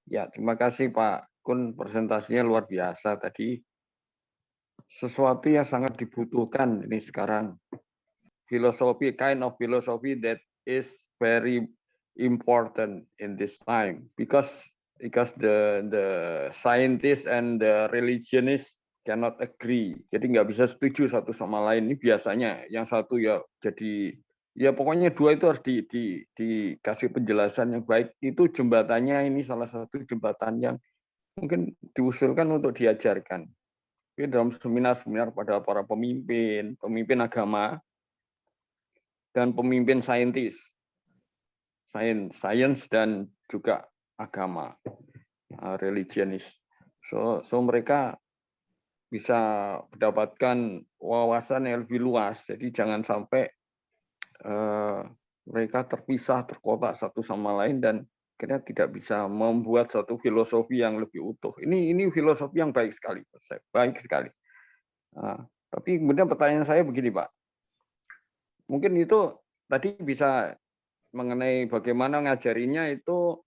Ya, terima kasih Pak Kun, presentasinya luar biasa tadi. Sesuatu yang sangat dibutuhkan ini sekarang. Filosofi, kind of philosophy that is very important in this time because the scientists and the religionists cannot agree. Jadi nggak bisa setuju satu sama lain. Ini biasanya yang satu ya jadi ya pokoknya dua itu harus dikasih penjelasan yang baik. Itu jembatannya ini salah satu jembatan yang mungkin diusulkan untuk diajarkan. Tapi dalam seminar-seminar pada para pemimpin, pemimpin agama, dan pemimpin saintis, sains dan juga agama, religionis. So mereka bisa mendapatkan wawasan yang lebih luas. Jadi jangan sampai mereka terpisah, terkotak satu sama lain dan akhirnya tidak bisa membuat satu filosofi yang lebih utuh. Ini filosofi yang baik sekali, baik sekali. Tapi kemudian pertanyaan saya begini, Pak. Mungkin itu tadi bisa mengenai bagaimana ngajarinya itu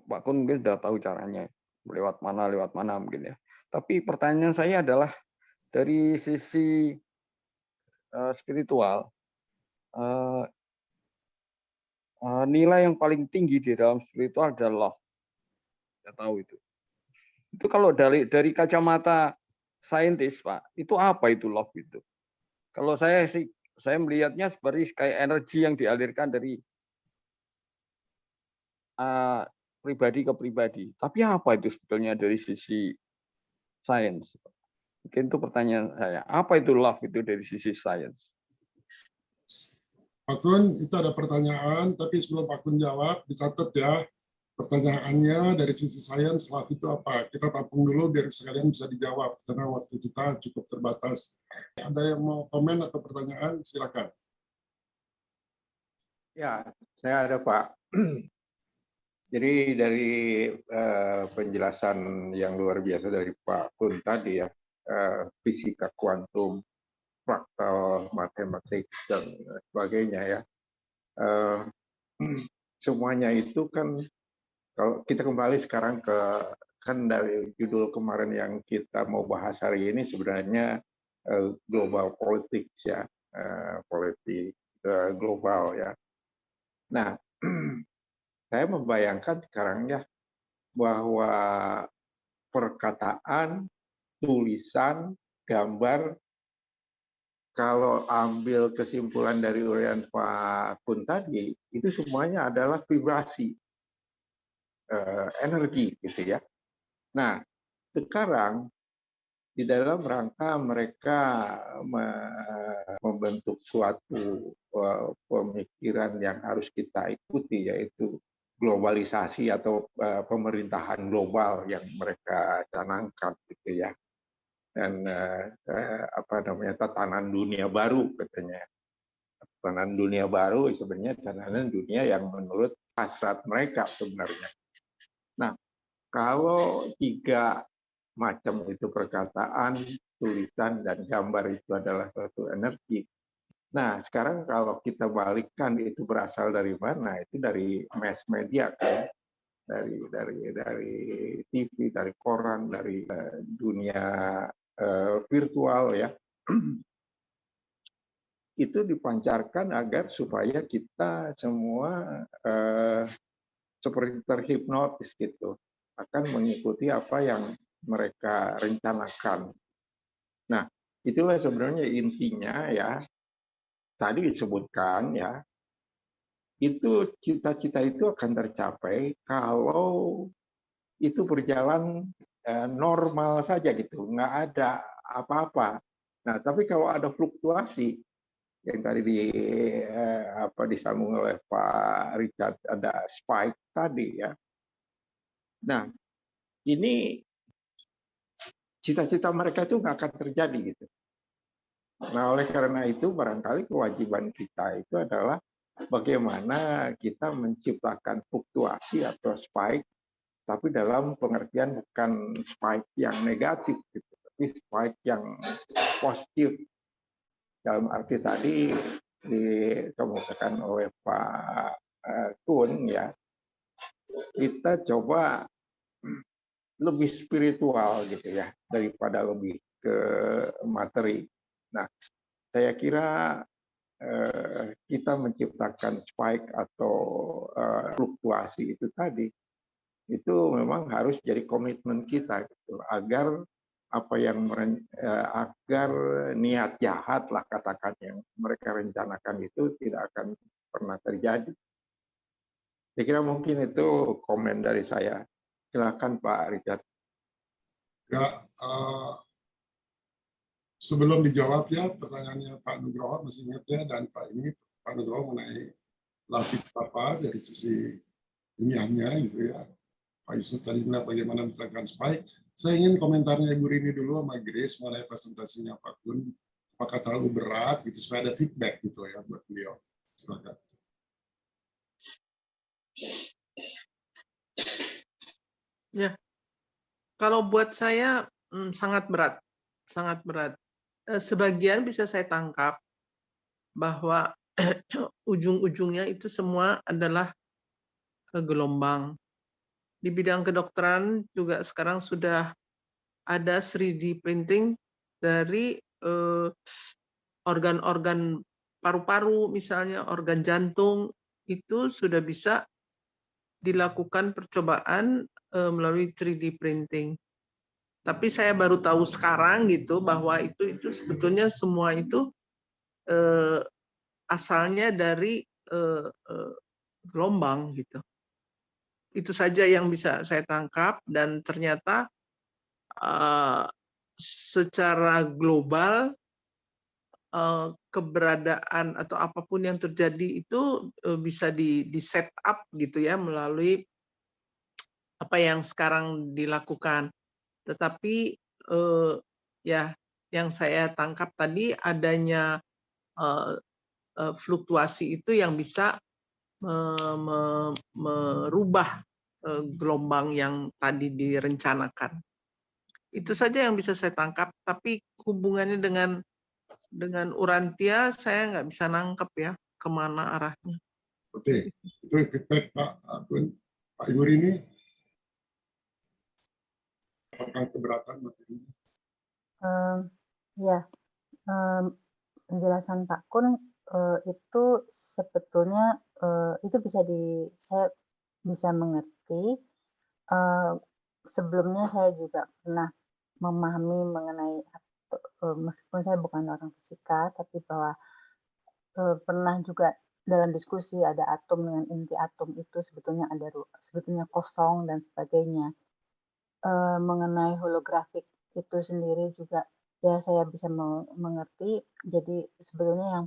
Pak Kun mungkin sudah tahu caranya lewat mana mungkin ya. Tapi pertanyaan saya adalah dari sisi spiritual, nilai yang paling tinggi di dalam spiritual adalah love. Saya tahu itu. Itu kalau dari kacamata saintis, Pak, itu apa itu love itu? Kalau saya sih, saya melihatnya seperti kayak energi yang dialirkan dari pribadi ke pribadi. Tapi apa itu sebetulnya dari sisi sains? Mungkin itu pertanyaan saya. Apa itu love itu dari sisi sains? Pak Kun, itu ada pertanyaan, tapi sebelum Pak Kun jawab, dicatat ya. Pertanyaannya dari sisi sains, love itu apa? Kita tampung dulu biar sekalian bisa dijawab, karena waktu kita cukup terbatas. Ada yang mau komen atau pertanyaan? Silakan. Ya, saya ada Pak. Jadi dari penjelasan yang luar biasa dari Pak Kun tadi ya, fisika kuantum, fraktal, matematik, dan sebagainya ya. Semuanya itu kan, kalau kita kembali sekarang ke, kan dari judul kemarin yang kita mau bahas hari ini sebenarnya global politics ya, politik global ya. Nah, saya membayangkan sekarang ya bahwa perkataan, tulisan, gambar, kalau ambil kesimpulan dari uraian Pak Kun tadi, itu semuanya adalah vibrasi, energi gitu ya. Nah, sekarang di dalam rangka mereka membentuk suatu pemikiran yang harus kita ikuti, yaitu globalisasi atau pemerintahan global yang mereka canangkan gitu ya, dan tatanan dunia baru katanya. Tatanan dunia baru sebenarnya tatanan dunia yang menurut hasrat mereka sebenarnya. Nah, kalau tiga macam itu, perkataan, tulisan, dan gambar itu adalah suatu energi. Nah, sekarang kalau kita balikkan itu berasal dari mana? Itu dari mass media kan, dari TV, dari koran, dari dunia virtual ya. Itu dipancarkan agar supaya kita semua seperti terhipnotis gitu, akan mengikuti apa yang mereka rencanakan. Nah, itulah sebenarnya intinya ya. Tadi disebutkan ya, itu cita-cita itu akan tercapai kalau itu berjalan normal saja gitu, nggak ada apa-apa. Nah, tapi kalau ada fluktuasi yang tadi disambung oleh Pak Richard, ada spike tadi ya. Nah, ini cita-cita mereka itu nggak akan terjadi gitu. Nah, oleh karena itu barangkali kewajiban kita itu adalah bagaimana kita menciptakan fluktuasi atau spike, tapi dalam pengertian bukan spike yang negatif, gitu, tapi spike yang positif. Dalam arti tadi dikemukakan oleh Pak Kun ya, kita coba lebih spiritual gitu ya daripada lebih ke materi. Nah, saya kira kita menciptakan spike atau fluktuasi itu tadi, itu memang harus jadi komitmen kita gitu, agar apa yang agar niat jahat lah katakan yang mereka rencanakan itu tidak akan pernah terjadi. Saya kira mungkin itu komen dari saya. Silakan Pak Richard. Ya, sebelum dijawab ya pertanyaannya Pak Nugroho, masih ingat ya, dan Pak Nugroho mengenai lapis apa dari sisi ilmiahnya gitu ya. Pak Yusuf tadi bilang bagaimana menciptakan spike. Saya ingin komentarnya Ibu Rini dulu sama Grace mengenai presentasinya Pak Kun. Apakah terlalu berat gitu supaya ada feedback gitu ya buat beliau. Silakan. Ya, kalau buat saya sangat berat, sangat berat. Sebagian bisa saya tangkap bahwa ujung-ujungnya itu semua adalah gelombang. Di bidang kedokteran juga sekarang sudah ada 3D printing dari organ-organ paru-paru, misalnya organ jantung, itu sudah bisa dilakukan percobaan melalui 3D printing. Tapi saya baru tahu sekarang gitu bahwa itu sebetulnya semua itu asalnya dari gelombang gitu. Itu saja yang bisa saya tangkap, dan ternyata secara global keberadaan atau apapun yang terjadi itu bisa di set up gitu ya melalui apa yang sekarang dilakukan. Tetapi ya yang saya tangkap tadi adanya fluktuasi itu yang bisa merubah gelombang yang tadi direncanakan. Itu saja yang bisa saya tangkap, tapi hubungannya dengan Urantia saya nggak bisa nangkep ya kemana arahnya. Oke, itu feedback Pak Kun. Pak Ibu Rini, apakah keberatan materi ini? Ya, penjelasan Pak Kun itu sebetulnya itu saya bisa mengerti. Sebelumnya saya juga pernah memahami mengenai meskipun saya bukan orang fisika, tapi bahwa pernah juga dalam diskusi ada atom dengan inti atom itu sebetulnya sebetulnya kosong dan sebagainya. Mengenai holografik itu sendiri juga ya saya bisa mengerti. Jadi sebetulnya yang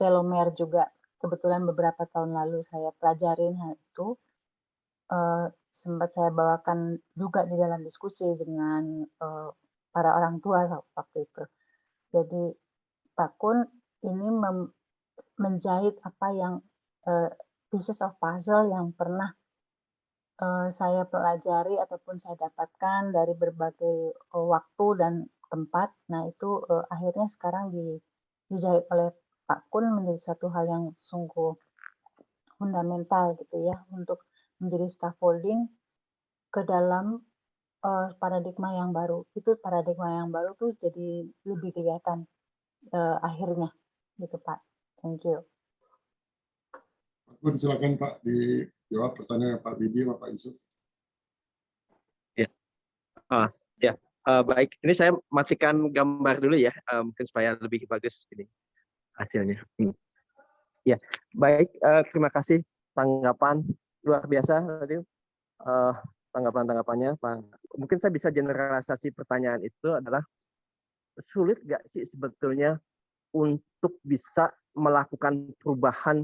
telomer juga kebetulan beberapa tahun lalu saya pelajarin hal itu. Sempat saya bawakan juga di dalam diskusi dengan para orang tua waktu itu. Jadi Pak Kun ini menjahit apa yang pieces of puzzle yang pernah saya pelajari ataupun saya dapatkan dari berbagai waktu dan tempat. Nah itu akhirnya sekarang dijahit oleh Pak Kun menjadi satu hal yang sungguh fundamental gitu ya untuk menjadi scaffolding ke dalam paradigma yang baru. Itu paradigma yang baru tuh jadi lebih kelihatan akhirnya gitu Pak. Thank you. Pak Kun, silakan Pak dijawab pertanyaan Pak Bidi sama Pak Yusuf. Ya, baik. Ini saya matikan gambar dulu ya, mungkin supaya lebih bagus ini hasilnya. Ya, baik. Terima kasih tanggapan luar biasa tadi. Tanggapan-tanggapannya, Pak. Mungkin saya bisa generalisasi pertanyaan itu adalah sulit nggak sih sebetulnya untuk bisa melakukan perubahan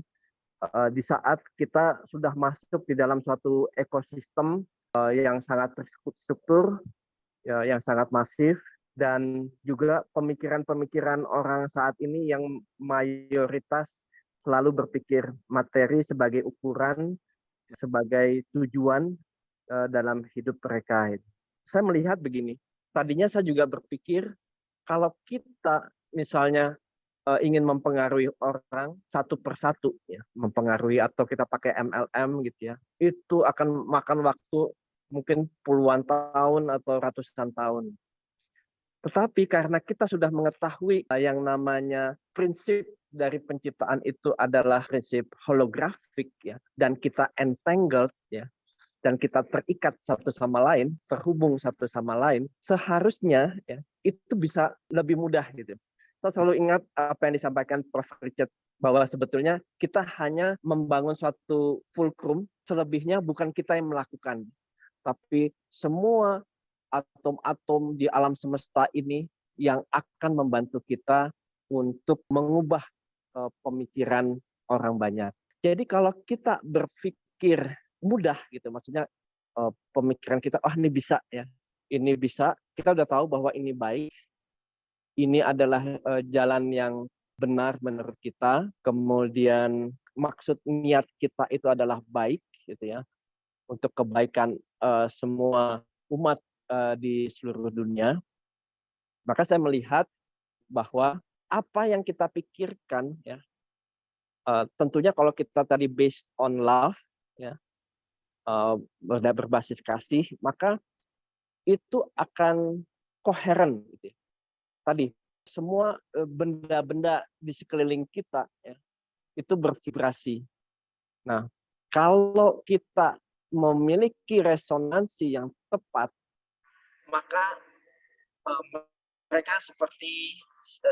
di saat kita sudah masuk di dalam suatu ekosistem yang sangat terstruktur, yang sangat masif, dan juga pemikiran-pemikiran orang saat ini yang mayoritas selalu berpikir materi sebagai ukuran, sebagai tujuan dalam hidup mereka. Saya melihat begini, tadinya saya juga berpikir kalau kita misalnya ingin mempengaruhi orang satu persatu, ya, mempengaruhi atau kita pakai MLM gitu ya, itu akan makan waktu mungkin puluhan tahun atau ratusan tahun. Tetapi karena kita sudah mengetahui yang namanya prinsip dari penciptaan itu adalah prinsip holografik ya, dan kita entangled ya, dan kita terikat satu sama lain, terhubung satu sama lain, seharusnya ya itu bisa lebih mudah gitu. Saya selalu ingat apa yang disampaikan Prof. Richard bahwa sebetulnya kita hanya membangun suatu fulcrum, selebihnya bukan kita yang melakukan, tapi semua atom-atom di alam semesta ini yang akan membantu kita untuk mengubah pemikiran orang banyak. Jadi kalau kita berpikir mudah gitu, maksudnya pemikiran kita, oh ini bisa ya, ini bisa, kita udah tahu bahwa ini baik, ini adalah jalan yang benar menurut kita, kemudian maksud niat kita itu adalah baik gitu ya, untuk kebaikan semua umat di seluruh dunia, maka saya melihat bahwa apa yang kita pikirkan ya, tentunya kalau kita tadi based on love ya, berbasis kasih, maka itu akan koheren gitu. Tadi semua benda-benda di sekeliling kita ya, itu bervibrasi. Nah, kalau kita memiliki resonansi yang tepat, maka mereka seperti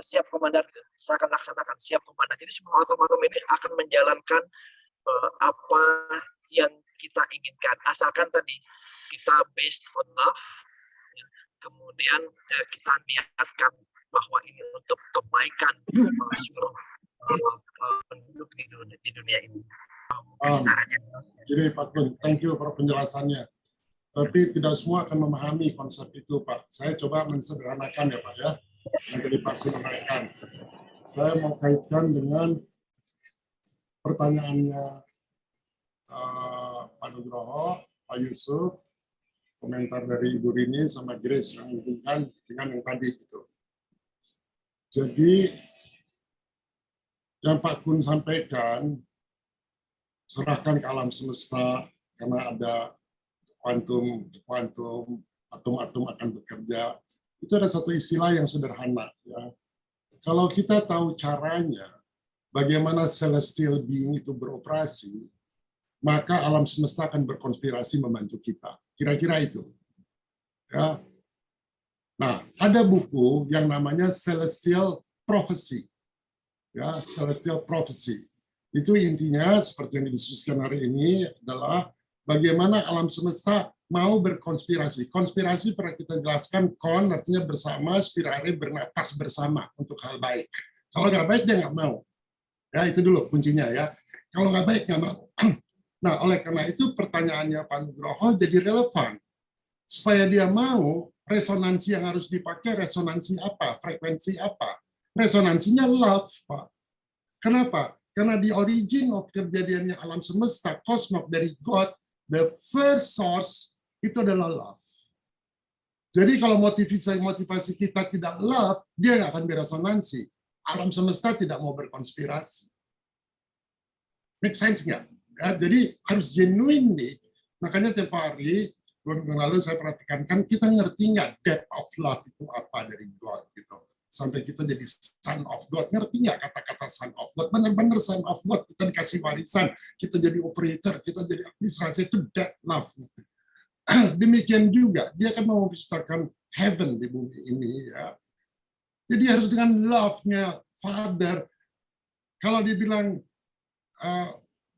siap komandan, seakan-akan siap komandan. Jadi semua atom-atom ini akan menjalankan apa yang kita inginkan. Asalkan tadi kita based on love, ya, kemudian kita niatkan bahwa ini untuk kebaikan seluruh penduduk di dunia ini. Jadi Pak Kun, thank you for penjelasannya. Tapi tidak semua akan memahami konsep itu, Pak. Saya coba mensederhanakan ya, Pak ya. Yang tadi Pak Kun uraikan. Saya mau kaitkan dengan pertanyaannya Pak Nugroho, Pak Yusuf, komentar dari Ibu Rini sama Grace yang menghubungkan dengan yang tadi gitu. Jadi yang Pak Kun sampaikan, serahkan ke alam semesta karena ada kuantum, atom-atom akan bekerja. Itu ada satu istilah yang sederhana. Ya. Kalau kita tahu caranya, bagaimana celestial being itu beroperasi, maka alam semesta akan berkonspirasi membantu kita. Kira-kira itu. Ya. Nah, ada buku yang namanya Celestial Prophecy. Ya, Celestial Prophecy. Itu intinya seperti yang didiskusikan hari ini adalah bagaimana alam semesta mau berkonspirasi. Konspirasi pernah kita jelaskan, kon artinya bersama, spirare bernapas bersama untuk hal baik. Kalau nggak baik dia nggak mau. Ya itu dulu kuncinya ya. Kalau nggak baik nggak mau. Nah oleh karena itu pertanyaannya Pak Nugroho jadi relevan. Supaya dia mau, resonansi yang harus dipakai resonansi apa? Frekuensi apa? Resonansinya love, Pak. Kenapa? Karena di origin of kejadiannya alam semesta, kosmos dari God, the first source itu adalah love. Jadi kalau motivasi kita tidak love, dia nggak akan beresonansi. Alam semesta tidak mau berkonspirasi. Make sense nggak? Ya, jadi harus genuine nih. Makanya tiap hari, bulan lalu saya perhatikan, kan kita ngerti nggak depth of love itu apa dari God gitu. Sampai kita jadi son of God. Ngerti nggak kata-kata son of God? Benar-benar son of God. Kita dikasih warisan, kita jadi operator, kita jadi administrasi, itu that love. Demikian juga, dia akan mau menciptakan heaven di bumi ini. Ya. Jadi harus dengan love-nya Father. Kalau dibilang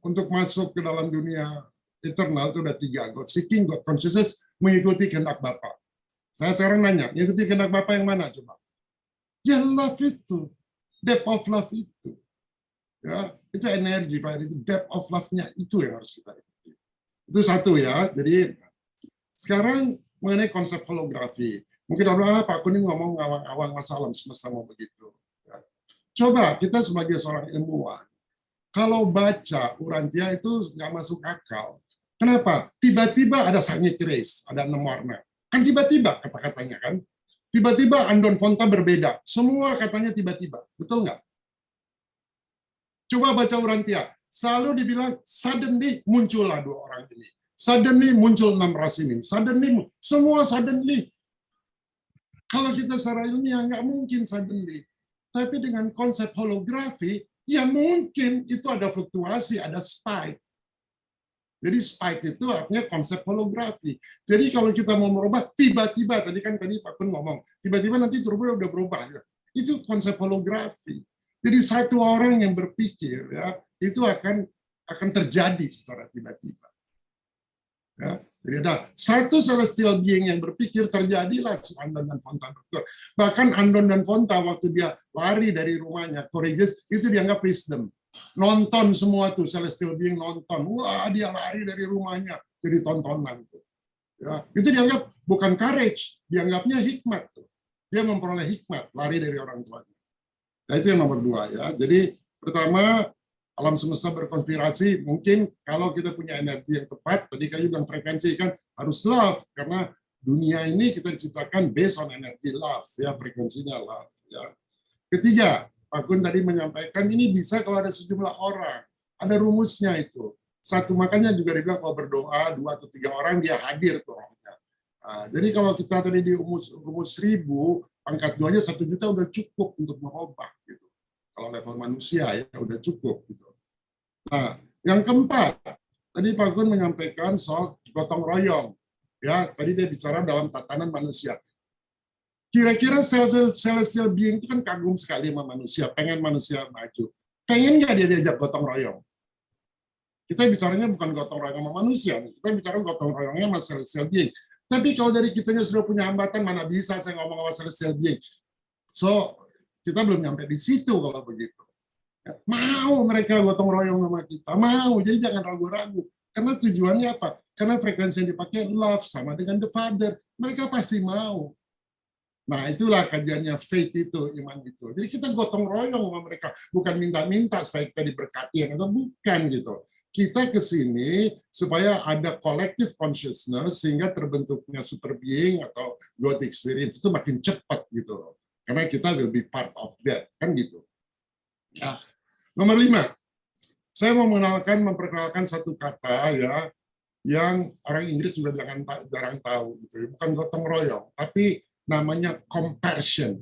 untuk masuk ke dalam dunia eternal, itu ada 3. God seeking, God consciousness, mengikuti kehendak Bapa. Saya sekarang nanya, mengikuti kehendak Bapa yang mana coba? Ya love itu, depth of love itu, ya itu energi, Pak. Itu depth of love-nya itu yang harus kita ikuti. Itu satu ya. Jadi sekarang mengenai konsep holografi, mungkin orang Pak Kuning ngomong ngawang-ngawang masa alam semesta mau begitu. Ya. Coba kita sebagai seorang ilmuwan, kalau baca Urantia itu nggak masuk akal. Kenapa? Tiba-tiba ada Sangit Race, ada 6 warna. Kan tiba-tiba kata-katanya kan. Tiba-tiba Andon Fonta berbeda. Semua katanya tiba-tiba. Betul nggak? Coba baca Urantia. Selalu dibilang, suddenly muncullah 2 orang ini. Suddenly muncul 6 ras ini. Suddenly, semua suddenly. Kalau kita secara ilmiah, nggak mungkin suddenly. Tapi dengan konsep holografi, ya mungkin itu ada fluktuasi, ada spike. Jadi spike itu artinya konsep holografi. Jadi kalau kita mau merubah, tiba-tiba, tadi Pak Kun ngomong, tiba-tiba nanti udah berubah. Itu konsep holografi. Jadi satu orang yang berpikir, ya, itu akan terjadi secara tiba-tiba. Ya, jadi ada satu celestial being yang berpikir, terjadilah Andon dan Fonta. Bahkan Andon dan Fonta waktu dia lari dari rumahnya, courageous, itu dianggap wisdom. Nonton semua tuh celestial being nonton, wah dia lari dari rumahnya, jadi tontonan tuh. Ya, itu dianggap bukan courage, dianggapnya hikmat tuh. Dia memperoleh hikmat, lari dari orang tuanya. Nah itu yang nomor 2 ya. Jadi pertama, alam semesta berkonspirasi, mungkin kalau kita punya energi yang tepat, tadi kayu bilang frekuensi kan harus love, karena dunia ini kita diciptakan based on energi love, ya frekuensinya love. Ya. Ketiga, Pak Kun tadi menyampaikan ini bisa kalau ada sejumlah orang, ada rumusnya itu. Satu, makanya juga dibilang kalau berdoa 2 atau 3 orang dia hadir tuh orangnya. Nah, jadi kalau kita tadi di rumus 1000, pangkat 2-nya 1 juta udah cukup untuk merubah gitu. Kalau level manusia ya udah cukup gitu. Nah, yang keempat, tadi Pak Kun menyampaikan soal gotong royong. Ya, tadi dia bicara dalam tatanan manusia. Kira-kira celestial being itu kan kagum sekali sama manusia, pengen manusia maju. Pengen nggak dia diajak gotong royong? Kita bicaranya bukan gotong royong sama manusia, kita bicara gotong royongnya sama celestial being. Tapi kalau dari kitanya sudah punya hambatan, mana bisa saya ngomong sama celestial being? So, kita belum nyampe di situ kalau begitu. Mau mereka gotong royong sama kita, mau. Jadi jangan ragu-ragu. Karena tujuannya apa? Karena frekuensi yang dipakai love sama dengan the Father. Mereka pasti mau. Nah, itulah kajiannya faith itu, iman itu. Jadi kita gotong royong sama mereka, bukan minta-minta supaya kita diberkati atau bukan gitu. Kita ke sini supaya ada collective consciousness sehingga terbentuknya super being atau God experience itu makin cepat gitu. Karena kita will be part of that, kan gitu. Ya. Nomor 5, saya mau memperkenalkan satu kata ya, yang orang Inggris juga jarang tahu gitu. Bukan gotong royong, tapi namanya comparison.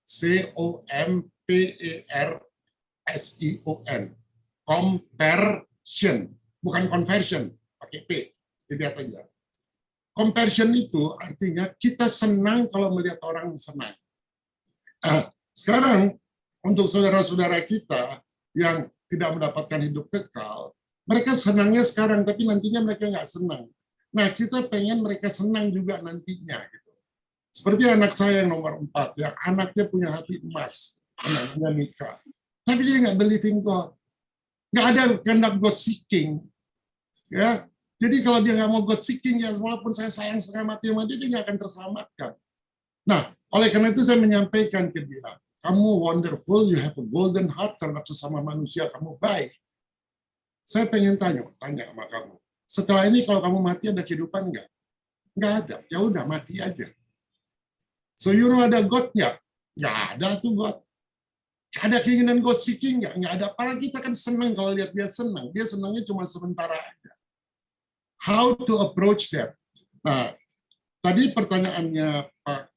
C-O-M-P-E-R-S-I-O-N. Comparison, bukan conversion, pakai P, lihat aja. Comparison itu artinya kita senang kalau melihat orang senang. Sekarang untuk saudara-saudara kita yang tidak mendapatkan hidup kekal, mereka senangnya sekarang, tapi nantinya mereka nggak senang. Nah, kita pengen mereka senang juga nantinya. Gitu. Seperti anak saya yang nomor 4, ya, anaknya punya hati emas, anaknya Mika. Tapi dia nggak believing God. Nggak ada kehendak God seeking. Ya, jadi kalau dia nggak mau God seeking, ya walaupun saya sayang setengah mati sama dia nggak akan terselamatkan. Nah, oleh karena itu saya menyampaikan ke dia, kamu wonderful, you have a golden heart terhadap sesama manusia, kamu baik. Saya pengen tanya sama kamu. Setelah ini kalau kamu mati ada kehidupan nggak? Nggak ada. Ya udah mati aja. So you know ada God nggak? Nggak ada tuh God. Ada keinginan God seeking nggak? Nggak ada. Apalagi kita kan senang kalau lihat dia senang. Dia senangnya cuma sementara aja. How to approach that? Nah, tadi pertanyaannya Pak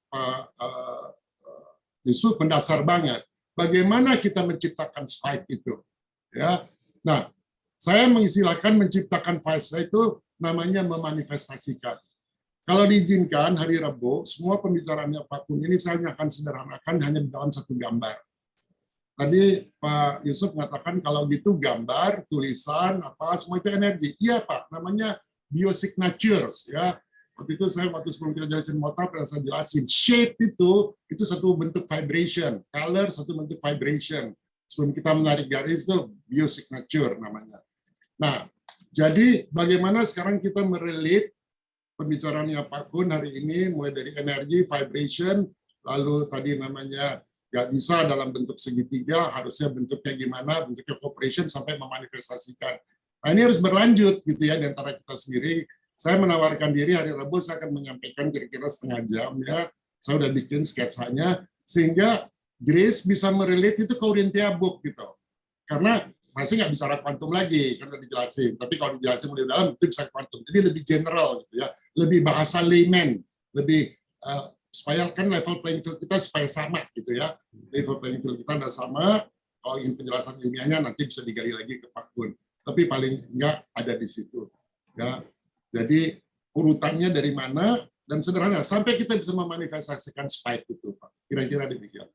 Yusuf mendasar banget. Bagaimana kita menciptakan spike itu? Ya, nah, saya mengistilahkan menciptakan spike itu namanya memanifestasikan. Kalau diizinkan hari Rabu, semua pembicaraannya Pak Kun ini saya akan sederhanakan hanya dalam satu gambar. Tadi Pak Yusuf mengatakan kalau gitu gambar, tulisan, apa semua itu energi. Iya Pak, namanya biosignatures ya. Waktu itu sebelum kita jelasin motor, pernah saya jelasin shape itu satu bentuk vibration, color satu bentuk vibration. Sebelum kita menarik garis itu biosignature namanya. Nah, jadi bagaimana sekarang kita merelate pembicaraannya Pak Kun hari ini mulai dari energi, vibration, lalu tadi namanya nggak bisa dalam bentuk segitiga, harusnya bentuknya gimana, bentuknya cooperation sampai memanifestasikan. Nah, ini harus berlanjut gitu ya di antara kita sendiri. Saya menawarkan diri hari Rabu saya akan menyampaikan kira-kira setengah jam ya. Saya udah bikin sketsanya sehingga Grace bisa merelate itu ke Urantia book gitu. Karena masih nggak bisa kuantum lagi kan udah dijelasin. Tapi kalau dijelasin lebih dalam itu bisa kuantum. Jadi lebih general gitu ya, lebih bahasa layman, lebih supaya kan level playing field kita supaya sama gitu ya. Level playing field kita udah sama. Kalau ingin penjelasan ilmiahnya nanti bisa digali lagi ke Pak Kun. Tapi paling enggak ada di situ. Ya. Jadi urutannya dari mana dan sederhana sampai kita bisa memanifestasikan spike itu, Pak. Kira-kira demikian.